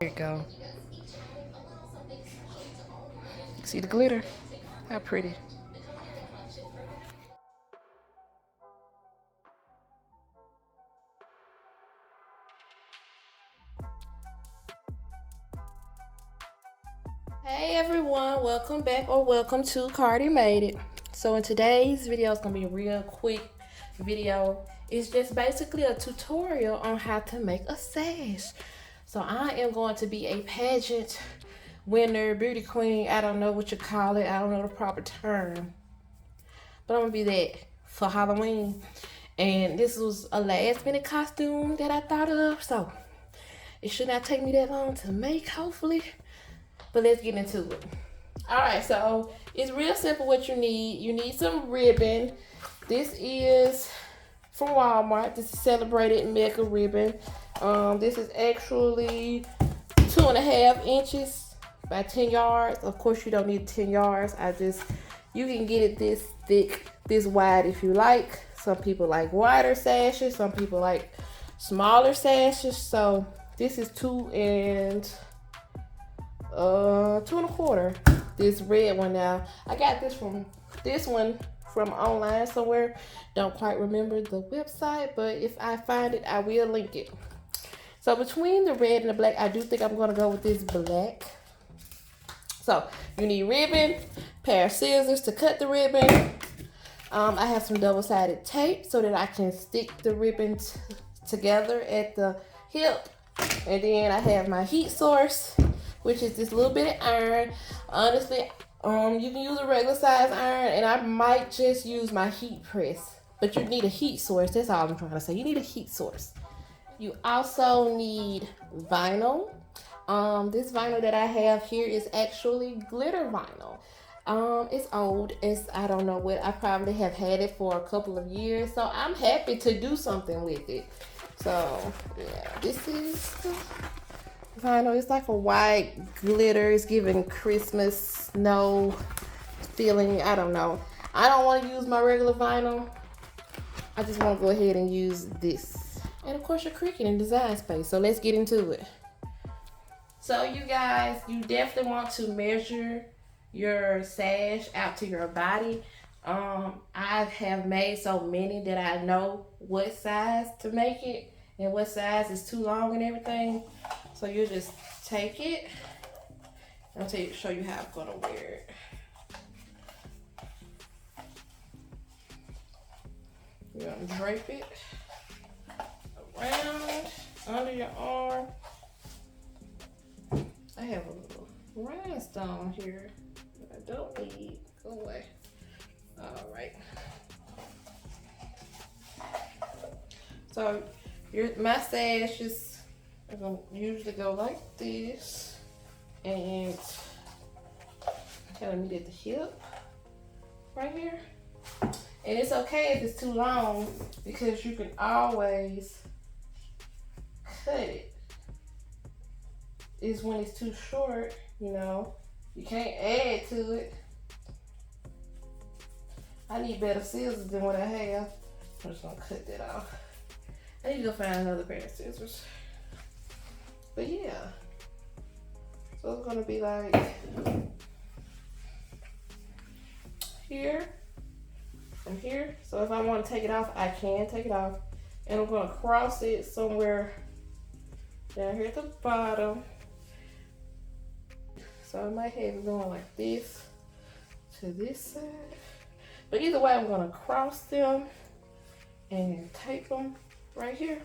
There you go. See the glitter? How pretty. Hey everyone, welcome back or welcome to Cardi Made It. So in today's video, it's gonna be a real quick video. It's just basically a tutorial on how to make a sash. So I am going to be a pageant winner, beauty queen. I don't know what you call it. I don't know the proper term, but I'm gonna be that for Halloween. And this was a last minute costume that I thought of, so it should not take me that long to make, hopefully. But let's get into it. Alright, so it's real simple what you need. You need some ribbon. This is from Walmart. This is Celebrated Mega Ribbon. This is actually 2.5 inches by 10 yards. Of course, you don't need 10 yards. You can get it this thick, this wide if you like. Some people like wider sashes. Some people like smaller sashes. So this is 2.25. This red one now. I got this one from online somewhere. Don't quite remember the website, but if I find it, I will link it. So between the red and the black, I do think I'm gonna go with this black. So you need ribbon, pair of scissors to cut the ribbon. I have some double-sided tape so that I can stick the ribbon together at the hip. And then I have my heat source, which is this little bit of iron. Honestly, you can use a regular size iron, and I might just use my heat press. But you need a heat source. That's all I'm trying to say. You need a heat source. You also need vinyl. This vinyl that I have here is actually glitter vinyl. It's old. I don't know what. I probably have had it for a couple of years, so I'm happy to do something with it. So yeah, this is vinyl. It's like a white glitter. It's giving Christmas snow feeling. I don't know. I don't want to use my regular vinyl. I just want to go ahead and use this. And of course your Cricut and Design Space. So let's get into it. So you guys, you definitely want to measure your sash out to your body. I have made so many that I know what size to make it and what size is too long and everything. So you just take it. I'll show you how I'm gonna wear it. You're gonna drape it around under your arm. I have a little rhinestone here that I don't need. Go away. All right. So my sash is gonna usually go like this, and kind of meet at the hip right here. And it's okay if it's too long because you can always cut it. It's when it's too short, you can't add to it. I need better scissors than what I have. I'm just gonna cut that off. I need to go find another pair of scissors. But yeah. So it's gonna be like here, from here. So if I want to take it off, I can take it off. And I'm gonna cross it somewhere down here at the bottom. So I might have it going like this to this side. But either way, I'm gonna cross them and tape them right here.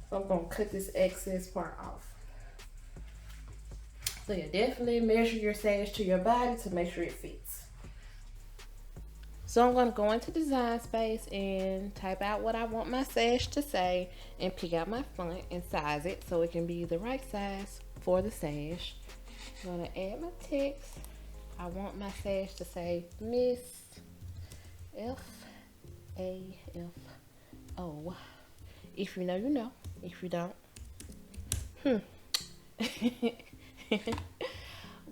So I'm gonna cut this excess part off. So yeah, definitely measure your sash to your body to make sure it fits. So I'm gonna go into Design Space and type out what I want my sash to say and pick out my font and size it so it can be the right size for the sash. I'm gonna add my text. I want my sash to say Miss F-A-F-O. If you know, you know. If you don't,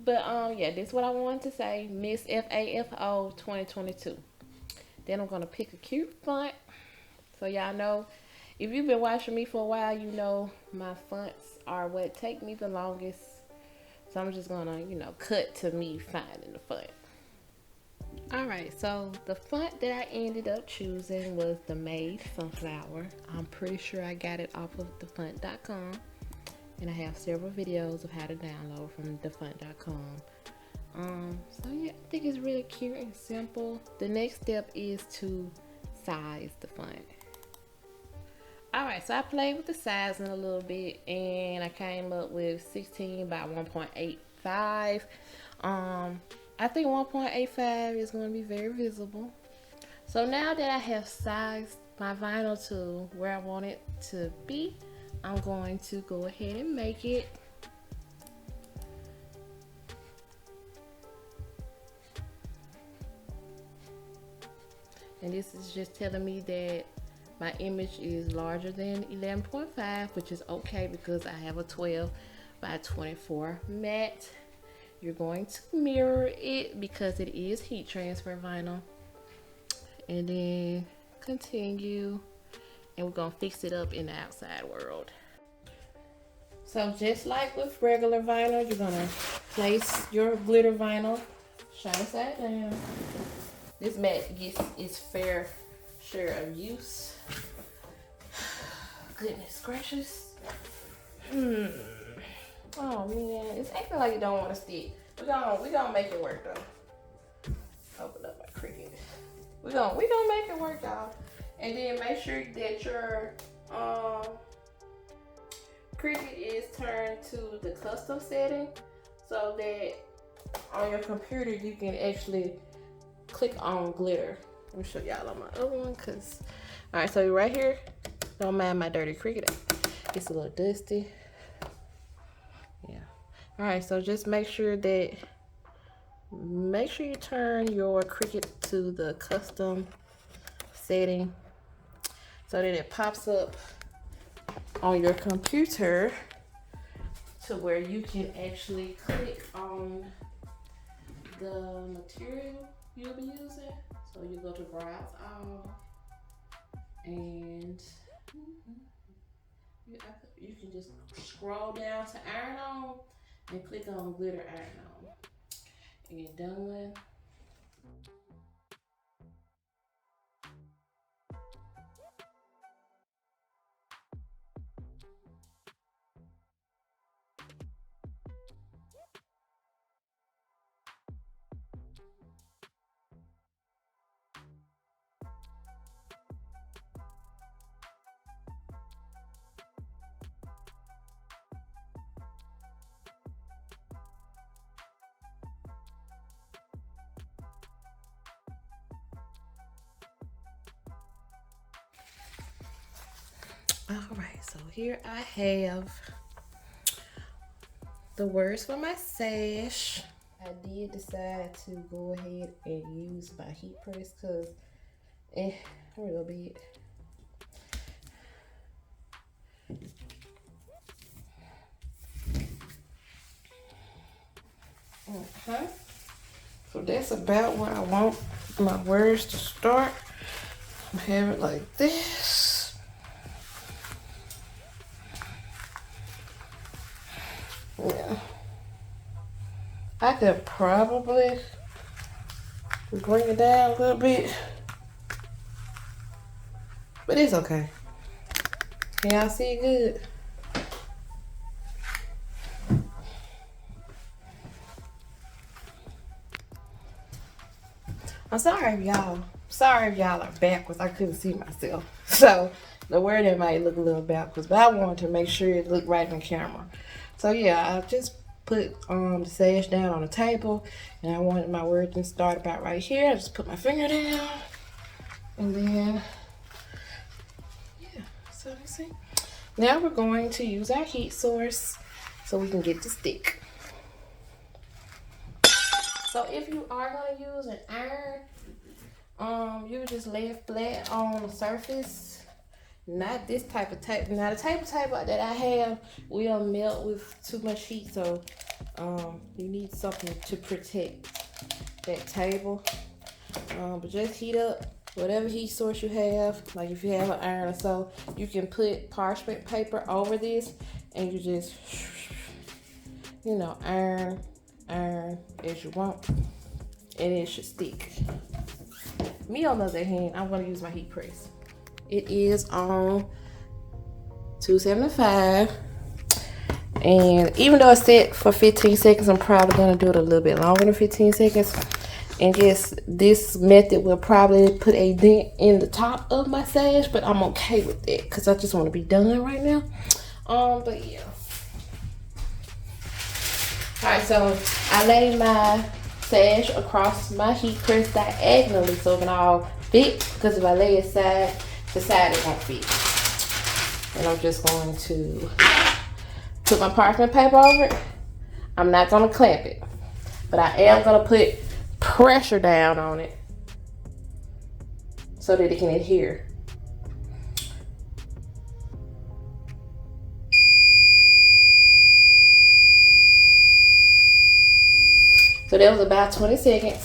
But yeah, this is what I wanted to say. Miss FAFO 2022. Then I'm gonna pick a cute font. So y'all know If you've been watching me for a while, you know my fonts are what take me the longest. So I'm just gonna, you know, cut to me finding the font. Alright, so the font that I ended up choosing was the Made Sunflower. I'm pretty sure I got it off of thefont.com. And I have several videos of how to download from thefont.com. So yeah, I think it's really cute and simple. The next step is to size the font. Alright, so I played with the sizing a little bit and I came up with 16 by 1.85. I think 1.85 is going to be very visible. So now that I have sized my vinyl to where I want it to be, I'm going to go ahead and make it. And this is just telling me that my image is larger than 11.5, which is okay because I have a 12 by 24 matte. You're going to mirror it because it is heat transfer vinyl. And then continue. And we're going to fix it up in the outside world. So just like with regular vinyl, you're going to place your glitter vinyl, shine side down. This mat gets its fair share of use. Goodness gracious. Oh man, it's acting like it don't want to stick. We gonna make it work though. Open up my Cricut. We gonna make it work, y'all. And then make sure that your Cricut is turned to the custom setting so that on your computer you can actually click on glitter. Let me show y'all on my other one, cause alright, so right here, don't mind my dirty Cricut. It's a little dusty. Yeah. Alright, so just make sure you turn your Cricut to the custom setting so that it pops up on your computer to where you can actually click on the material you'll be using. So you go to browse all and you can just scroll down to iron on and click on glitter iron on and you're done. All right, so here I have the words for my sash. I did decide to go ahead and use my heat press because a little bit. So that's about where I want my words to start. I have it like this. Yeah, I could probably bring it down a little bit, but it's okay. Can y'all see it good? I'm sorry if y'all are backwards. I couldn't see myself. So the wording might look a little backwards, but I wanted to make sure it looked right in the camera. So yeah, I just put the sash down on the table and I wanted my wording to start about right here. I just put my finger down and then, yeah, so you see. Now we're going to use our heat source so we can get the stick. So if you are going to use an iron, you just lay it flat on the surface. Not this type of table. Now the table that I have will melt with too much heat, so you need something to protect that table. But just heat up whatever heat source you have, like if you have an iron or so, you can put parchment paper over this and you just, you know, iron as you want, and it should stick. Me on the other hand, I'm gonna use my heat press. It is on 275, and even though it's set for 15 seconds, I'm probably gonna do it a little bit longer than 15 seconds. And just this method will probably put a dent in the top of my sash, but I'm okay with it because I just want to be done right now. But yeah. Alright, so I laid my sash across my heat press diagonally so it can all fit, because if I lay it side to side, it won't fit. And I'm just going to put my parchment paper over it. I'm not going to clamp it, but I am going to put pressure down on it so that it can adhere. So that was about 20 seconds.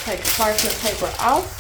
Take the parchment paper off.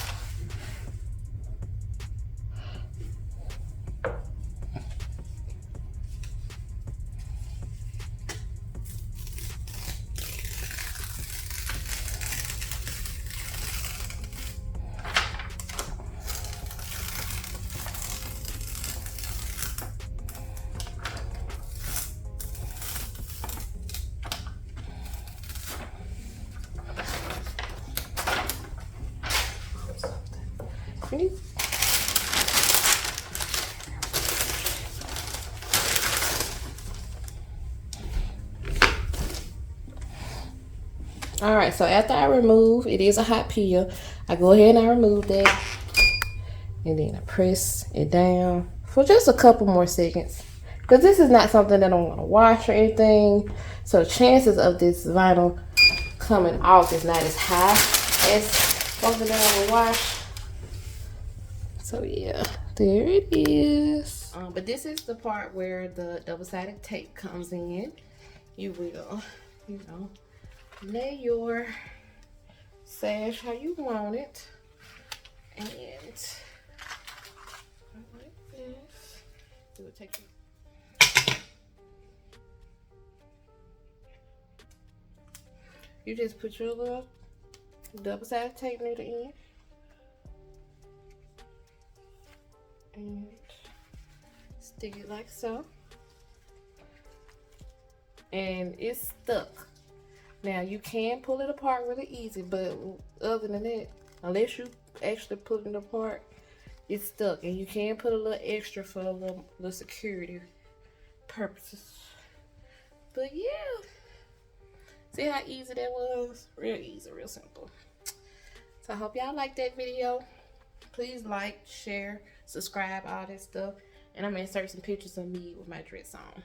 All right, so after I remove, it is a hot peel, I go ahead and I remove that, and then I press it down for just a couple more seconds, because this is not something that I'm going to wash or anything, so the chances of this vinyl coming off is not as high as something that I will wash. So yeah, there it is. But this is the part where the double-sided tape comes in. You will, you know, lay your sash how you want it, and like this. It will take you just put your little double-sided tape near the end, and stick it like so, and it's stuck. Now you can pull it apart really easy, but other than that, unless you actually pull it apart, it's stuck. And you can put a little extra for a little security purposes. But yeah, see how easy that was? Real easy, real simple. So I hope y'all liked that video. Please like, share, subscribe, all that stuff. And I'm gonna insert some pictures of me with my dress on.